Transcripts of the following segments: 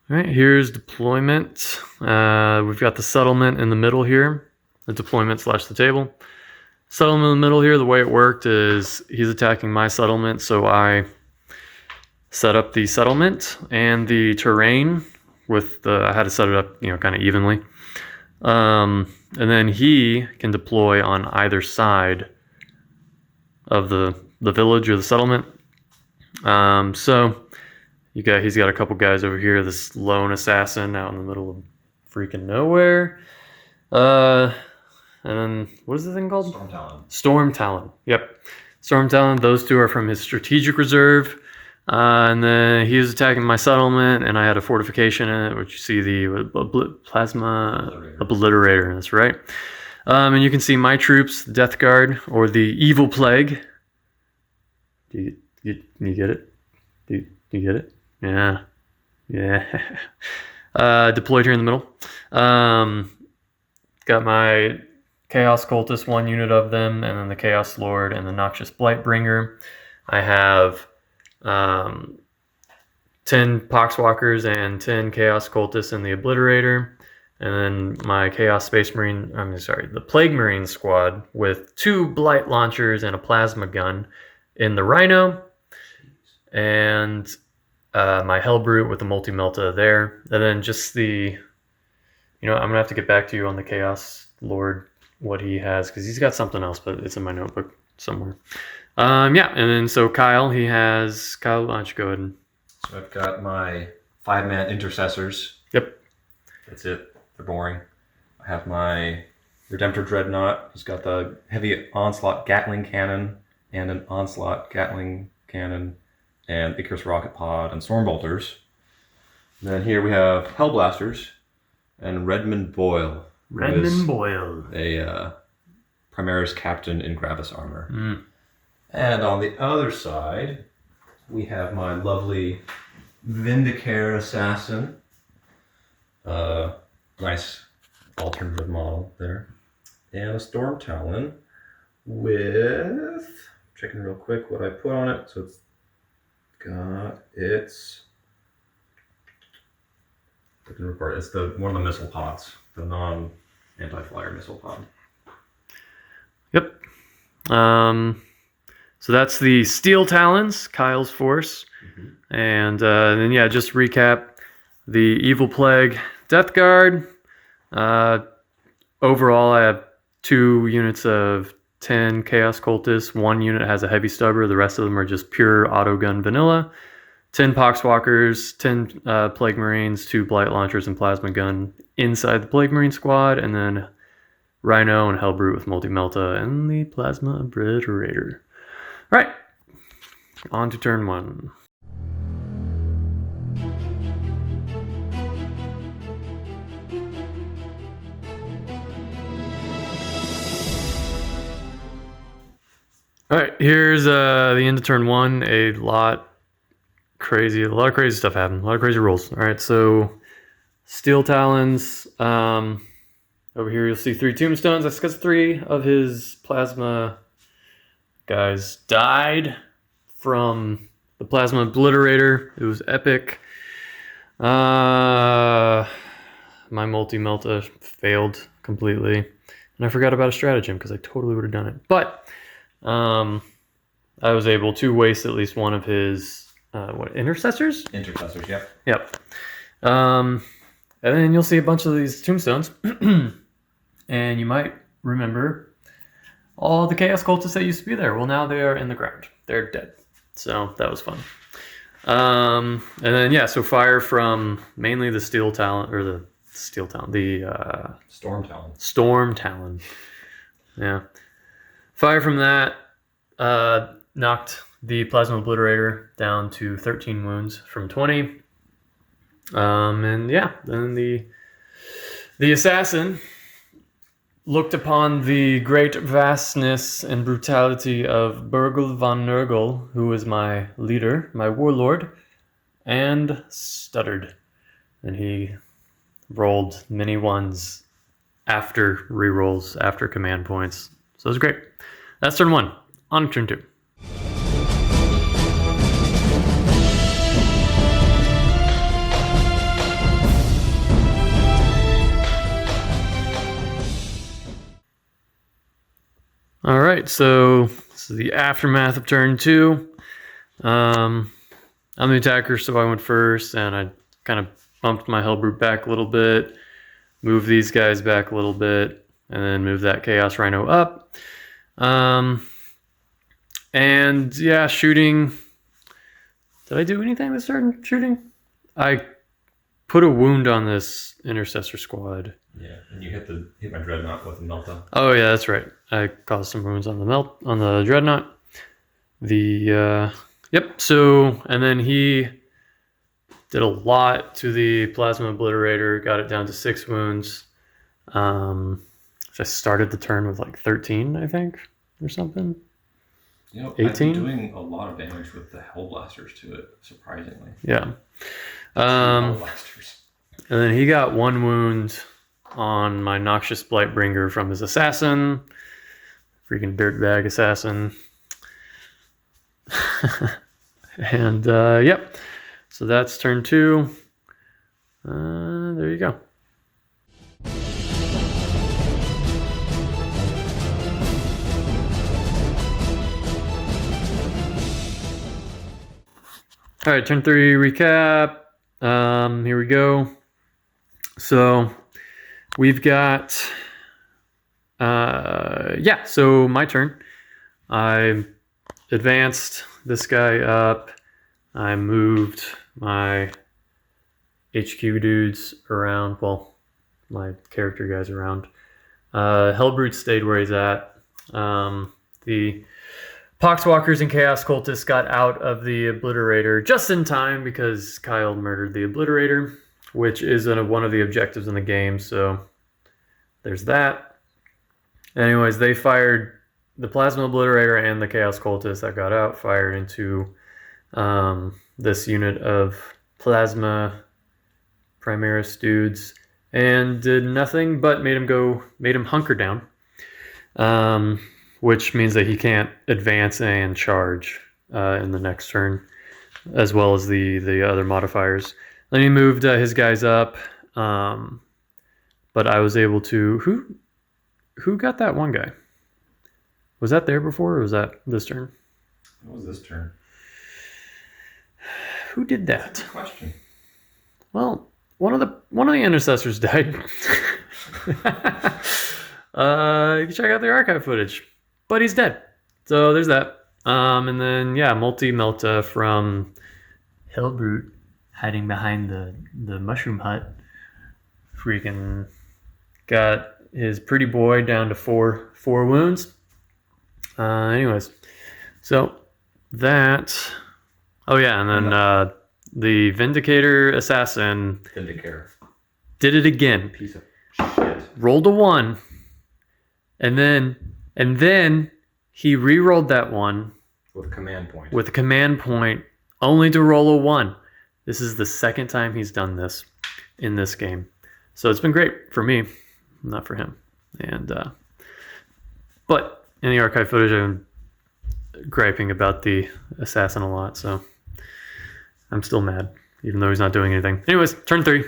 All right, here's deployment. We've got the settlement in the middle here, the deployment / the table. Settlement in the middle here, the way it worked is he's attacking my settlement, so I set up the settlement and the terrain with I had to set it up, kind of evenly. And then he can deploy on either side of the village or the settlement. So he's got a couple guys over here, this lone assassin out in the middle of freaking nowhere. And then what is the thing called? Storm Talon. Storm Talon. Yep. Storm Talon. Those two are from his strategic reserve. And then he was attacking my settlement, and I had a fortification in it, which you see the plasma obliterator. That's right. And you can see my troops, the Death Guard, or the Evil Plague. Do you get it? Do you get it? Yeah. Deployed here in the middle. Got my Chaos Cultist, 1 unit of them, and then the Chaos Lord and the Noxious Blightbringer. I have 10 Poxwalkers and 10 Chaos Cultists in the Obliterator, and then my Chaos the Plague Marine squad with 2 Blight Launchers and a Plasma Gun in the Rhino, and my Hellbrute with the Multi-Melta there, and then just I'm going to have to get back to you on the Chaos Lord, what he has, because he's got something else, but it's in my notebook somewhere. And then so Kyle, why don't you go ahead and... So I've got my 5-man intercessors. Yep. That's it. They're boring. I have my Redemptor Dreadnought. He's got the heavy Onslaught Gatling Cannon and an Onslaught Gatling Cannon and Icarus Rocket Pod and Stormbolters. And then here we have Hellblasters and Redmond Boyle. Redmond Boyle. A Primaris Captain in Gravis armor. And on the other side, we have my lovely Vindicare Assassin. Nice alternative model there. And a Storm Talon with... Checking real quick what I put on it. So it's got its... It's one of the missile pods. The non-anti-flyer missile pod. Yep. So that's the Steel Talons, Kyle's force. And then, just recap. The Evil Plague, Death Guard. Overall, I have 2 units of 10 Chaos Cultists. 1 unit has a Heavy Stubber. The rest of them are just pure autogun vanilla. 10 Poxwalkers, 10 Plague Marines, 2 Blight Launchers and Plasma Gun inside the Plague Marine squad. And then Rhino and Hellbrute with Multi-Melta and the Plasma Obliterator. All right, on to turn 1. All right, here's the end of turn 1. A lot of crazy stuff happened. A lot of crazy rolls. All right, so Steel Talons. Over here you'll see 3 tombstones. That's because 3 of his plasma guys died from the Plasma Obliterator. It was epic. My Multi-Melta failed completely. And I forgot about a stratagem because I totally would have done it. But I was able to waste at least one of his intercessors? Intercessors, yep. Yep. And then you'll see a bunch of these tombstones. And you might remember all the Chaos Cultists that used to be there. Well, now they are in the ground. They're dead. So that was fun. And then, so fire from mainly the Storm Talon. Storm Talon. Yeah. Fire from that knocked the Plasma Obliterator down to 13 wounds from 20. Then the assassin looked upon the great vastness and brutality of Burgle von Nurgle, who is my leader, my warlord, and stuttered. And he rolled many ones after rerolls, after command points. So it was great. That's turn 1. On to turn 2. right, so this is the aftermath of turn 2. I'm the attacker, so I went first, and I kind of bumped my Hellbrute back a little bit, moved these guys back a little bit, and then moved that Chaos Rhino up. And yeah, shooting. Did I do anything this turn shooting? I put a wound on this Intercessor squad. Yeah, and you hit my Dreadnought with a Melta. Oh yeah, that's right. I caused some wounds on the Dreadnought. Yep. So, and then he did a lot to the Plasma Obliterator, got it down to 6 wounds. So I started the turn with like 13, I think, or something. 18? I've been doing a lot of damage with the Hellblasters to it, surprisingly. Yeah. Hellblasters. And then he got 1 wound on my Noxious Blightbringer from his assassin. Freaking dirtbag assassin. And yep. So that's turn 2. There you go. All right, turn 3 recap. Here we go. So we've got, so my turn. I advanced this guy up. I moved my HQ dudes around. Well, my character guys around. Hellbrute stayed where he's at. The Poxwalkers and Chaos Cultists got out of the Obliterator just in time because Kyle murdered the Obliterator, which is one of the objectives in the game, so there's that. Anyways, they fired the Plasma Obliterator and the Chaos Cultists that got out, fired into this unit of Plasma Primaris dudes, and did nothing but made him hunker down. Which means that he can't advance and charge in the next turn, as well as the other modifiers. Then he moved his guys up, but I was able to... Who got that one guy? Was that there before, or was that this turn? What was this turn? Who did that? That's a good question. Well, one of the intercessors died. You can check out the archive footage. But he's dead. So there's that. And then, yeah, Melta from Hellbrute hiding behind the mushroom hut. Freaking got his pretty boy down to four wounds. Anyways, so that... Oh, yeah, and then the Vindicator Assassin... Vindicator. Did it again. Piece of shit. Rolled a 1. And then he re-rolled that 1 with a command point. With a command point, only to roll a 1. This is the second time he's done this in this game, so it's been great for me, not for him. And but in the archive footage, I'm griping about the assassin a lot, so I'm still mad, even though he's not doing anything. Anyways, turn 3.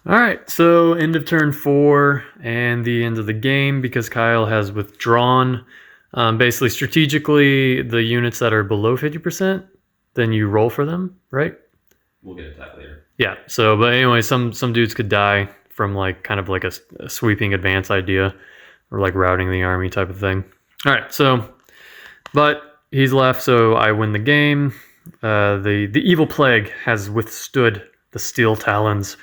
All right, so end of turn 4 and the end of the game because Kyle has withdrawn. Basically, strategically, the units that are below 50%, then you roll for them, right? We'll get to that later. Yeah. So, but anyway, some dudes could die from like kind of like a sweeping advance idea, or like routing the army type of thing. All right. So, but he's left, so I win the game. The evil plague has withstood the steel talons.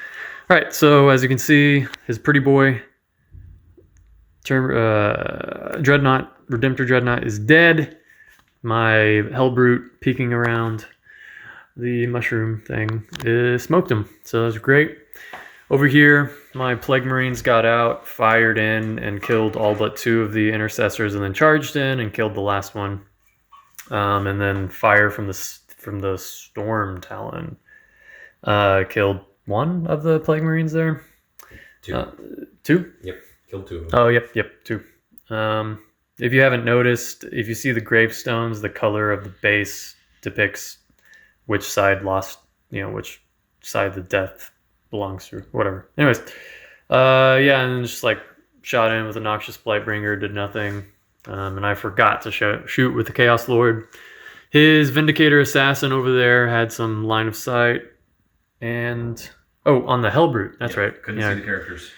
All right, so as you can see, his pretty boy, Dreadnought, Redemptor Dreadnought is dead. My Hellbrute peeking around the mushroom thing smoked him, so that was great. Over here, my Plague Marines got out, fired in, and killed all but 2 of the intercessors, and then charged in and killed the last one. And then fire from the Storm Talon killed 1 of the Plague Marines there. 2. 2? Yep, killed 2 of them. Oh, yep, 2. If you haven't noticed, if you see the gravestones, the color of the base depicts which side lost which side the death belongs to, whatever. Anyways, yeah, and then just like shot in with a Noxious Blightbringer, did nothing, and I forgot to shoot with the Chaos Lord. His Vindicator Assassin over there had some line of sight, and on the Hellbrute, that's right. Couldn't see the characters.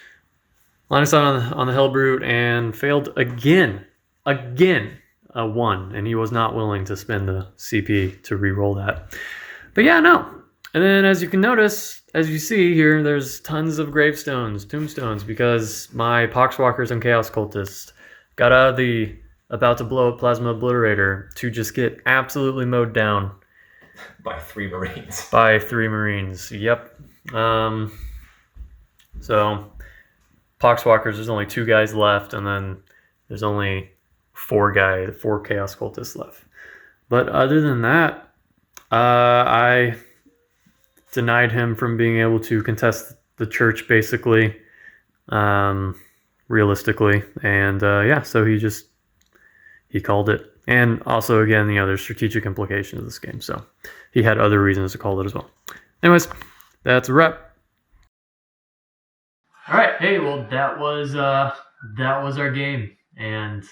Line of sight on the Hellbrute, and failed again, a 1, and he was not willing to spend the CP to re-roll that. But yeah, no. And then as you can notice, as you see here, there's tons of gravestones, tombstones, because my Poxwalkers and Chaos Cultists got out of the about to blow up Plasma Obliterator to just get absolutely mowed down. By 3 Marines. By 3 Marines, yep. So, Poxwalkers, there's only 2 guys left, and then there's only 4 Chaos Cultists left. But other than that, I denied him from being able to contest the church, basically, realistically, and yeah, so he called it. And also, again, there's strategic implications of this game, so he had other reasons to call it as well. Anyways, that's a wrap. All right, hey, well, that was our game, and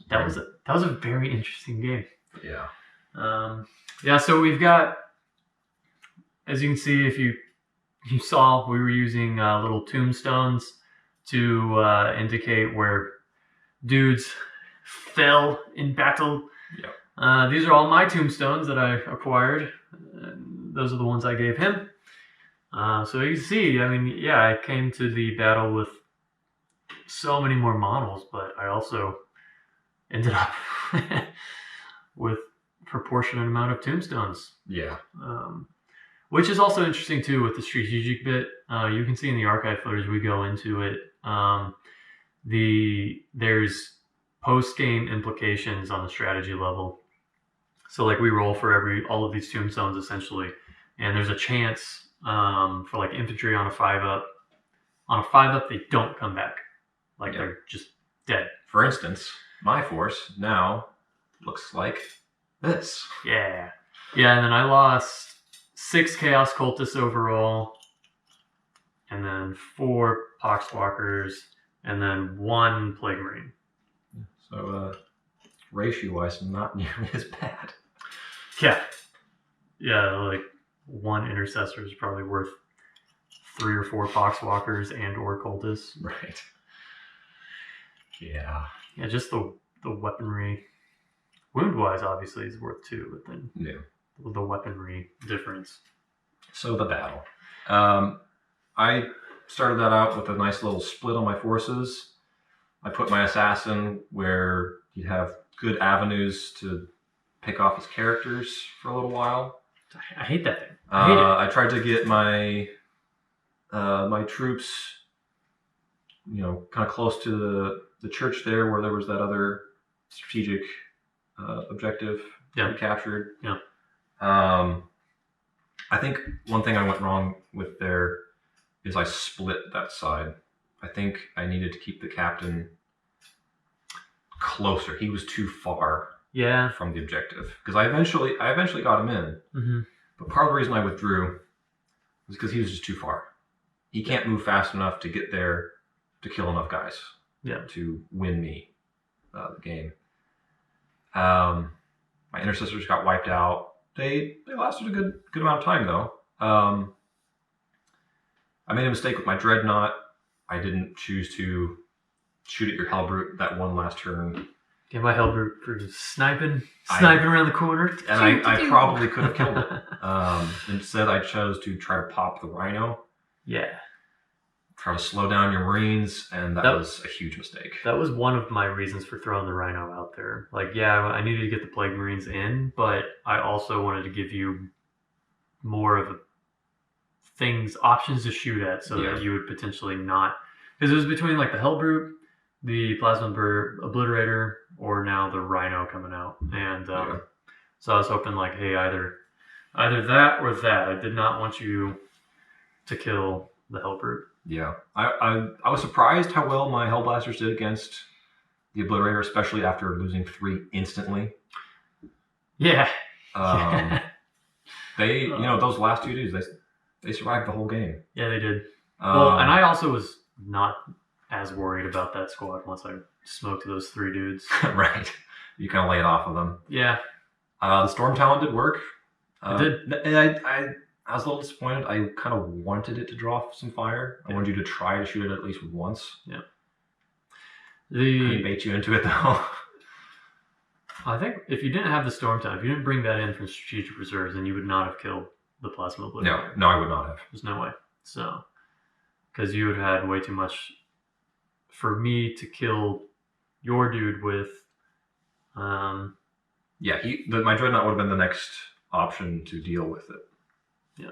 that was a very interesting game. Yeah. Yeah, so we've got, as you can see, if you saw, we were using little tombstones to indicate where dudes fell in battle. Yep. These are all my tombstones that I acquired. Those are the ones I gave him. So you can see, I came to the battle with so many more models, but I also ended up with proportionate amount of tombstones. Yeah. Which is also interesting too with the strategic bit. You can see in the archive footage we go into it. There's post-game implications on the strategy level. So like we roll for all of these tombstones essentially, and there's a chance for like infantry on a 5-up. On a 5-up, they don't come back. They're just dead. For instance, my force now looks like this. Yeah. Yeah, and then I lost 6 Chaos Cultists overall, and then 4 Poxwalkers, and then 1 Plague Marine. So, ratio-wise, not nearly as bad. Yeah. Yeah, like 1 Intercessor is probably worth 3 or 4 Poxwalkers and or Cultists. Right. Yeah. Yeah, just the weaponry. Wound-wise, obviously, is worth 2, but then the weaponry difference. So the battle. I started that out with a nice little split on my forces. I put my assassin where he'd have good avenues to pick off his characters for a little while. I hate that thing. I hate it. I tried to get my my troops, kind of close to the church there, where there was that other strategic objective to be captured. Yeah. I think one thing I went wrong with there is I split that side. I think I needed to keep the captain closer. He was too far from the objective, because I eventually got him in. Mm-hmm. But part of the reason I withdrew was because he was just too far. He can't move fast enough to get there to kill enough guys to win me the game. My intercessors got wiped out. They lasted a good amount of time though. I made a mistake with my dreadnought. I didn't choose to shoot at your Hellbrute that one last turn. Yeah, my Hellbrute for sniping around the corner. And I probably could have killed it. Instead, I chose to try to pop the Rhino. Yeah. Try to slow down your Marines, and that was a huge mistake. That was one of my reasons for throwing the Rhino out there. I needed to get the Plague Marines in, but I also wanted to give you more of options to shoot at, so that you would potentially not... Because it was between the Hellbrute, the Plasma Obliterator, or now the Rhino coming out. And so I was hoping hey, either that or that. I did not want you to kill the Hellbrute. Yeah. I was surprised how well my Hellblasters did against the Obliterator, especially after losing 3 instantly. Yeah. They, those last 2 dudes, they survived the whole game. Yeah, they did. Well, and I also was not as worried about that squad once I smoked those 3 dudes. Right. You kind of lay it off of them. Yeah. The Storm Talon did work. It did. And I was a little disappointed. I kind of wanted it to draw some fire. I wanted you to try to shoot it at least once. Yeah. Couldn't bait you into it, though. I think if you didn't have the Storm Talon, if you didn't bring that in from strategic reserves, then you would not have killed the Plasma Obliterator. No, I would not have. There's no way. So, because you would have had way too much for me to kill your dude with. Yeah, my Dreadnought would have been the next option to deal with it. Yeah.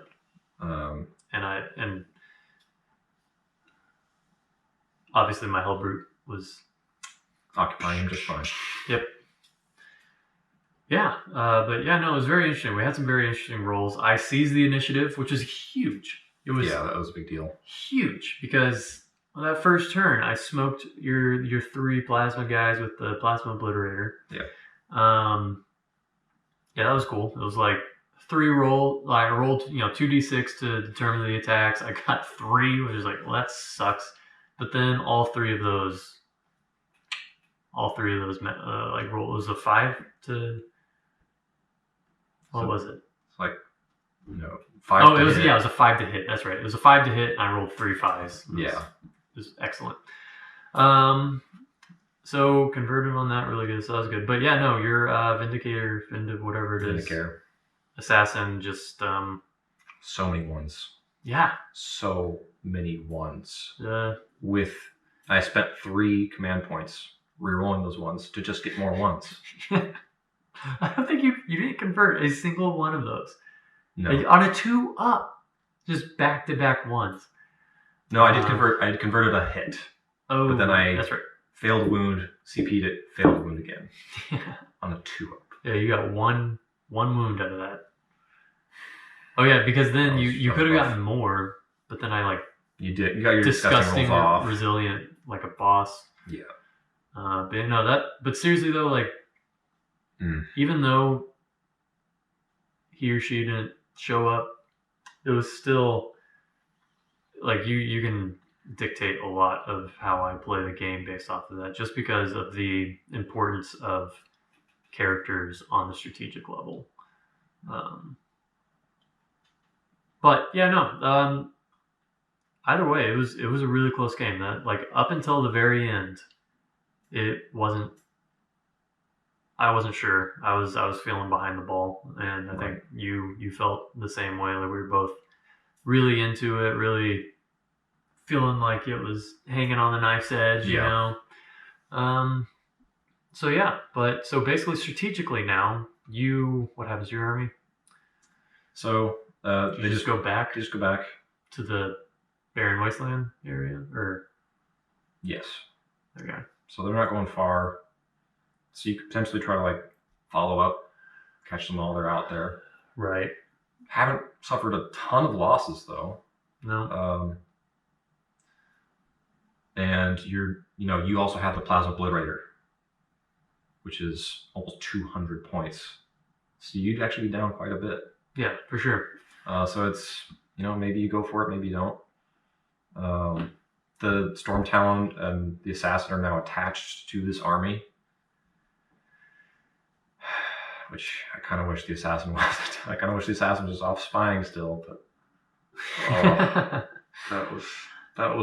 And obviously my Hellbrute was occupying him just fine. Yep. Yeah, but yeah, no, it was very interesting. We had some very interesting rolls. I seized the initiative, which is huge. It was that was a big deal. Huge, because on that first turn, I smoked your 3 plasma guys with the Plasma Obliterator. Yeah. Yeah, that was cool. It was like 3 roll. I rolled 2d6 to determine the attacks. I got 3, which is like, well, that sucks. But then all three of those like roll. It was a 5 to. What was it? It's like 5. Oh, it was it was a 5 to hit. That's right. It was a 5 to hit, and I rolled 3 5s. It was excellent. So converted on that really good. So that was good. But yeah, no, your Vindicator, whatever it is, assassin, just so many ones. Yeah, so many ones. I spent 3 command points rerolling those ones to just get more ones. I don't think you didn't convert a single one of those. No. On a 2-up, just back-to-back ones. No, I did convert. I converted a hit. Oh, but then that's right. Failed wound, CP'd it, failed wound again. Yeah. On a 2-up. Yeah, you got one wound out of that. Oh yeah, because then you could have gotten more, but then you did. You got your disgusting rolls off. Resilient like a boss. Yeah. But seriously though, even though he or she didn't show up, it was still you can dictate a lot of how I play the game based off of that, just because of the importance of characters on the strategic level. But yeah, no. Either way, it was a really close game. That up until the very end, I wasn't sure. I was feeling behind the ball, and I think you felt the same way. We were both really into it, really feeling like it was hanging on the knife's edge, you know. So basically strategically now, what happens to your army? So they just go back? They just go back to the Barren Wasteland area, or? Yes. Okay. So they're not going far. So you could potentially try to follow up, catch them while they're out there. Right. Haven't suffered a ton of losses though. No. And you also have the Plasma Obliterator, which is almost 200 points. So you'd actually be down quite a bit. Yeah, for sure. So it's, maybe you go for it, maybe you don't. The Storm Talon and the Assassin are now attached to this army, which I kind of wish the Assassin was. I kind of wish the Assassin was off spying still, but that was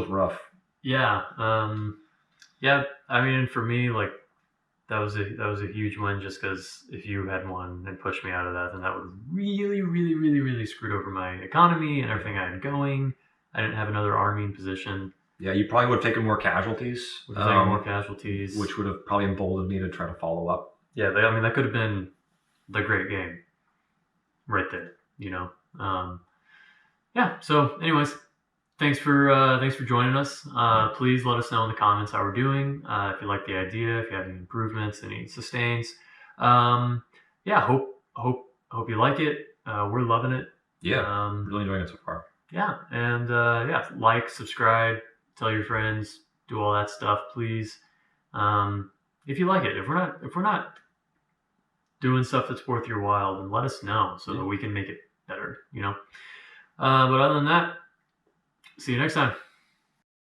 rough. Yeah. Yeah. I mean, for me, that was a huge win, just because if you had won and pushed me out of that, then that would have really, really, really, really screwed over my economy and everything I had going. I didn't have another army in position. Yeah, you probably would have taken more casualties. Which would have probably emboldened me to try to follow up. Yeah, that could have been the great game right there, Yeah, so anyways, thanks for joining us. Please let us know in the comments how we're doing. If you like the idea, if you have any improvements, any sustains. Hope you like it. We're loving it. Yeah, really enjoying it so far. Yeah, and like, subscribe, tell your friends, do all that stuff, please. If you like it, if we're not doing stuff that's worth your while, then let us know so that we can make it better, you know. But other than that, see you next time.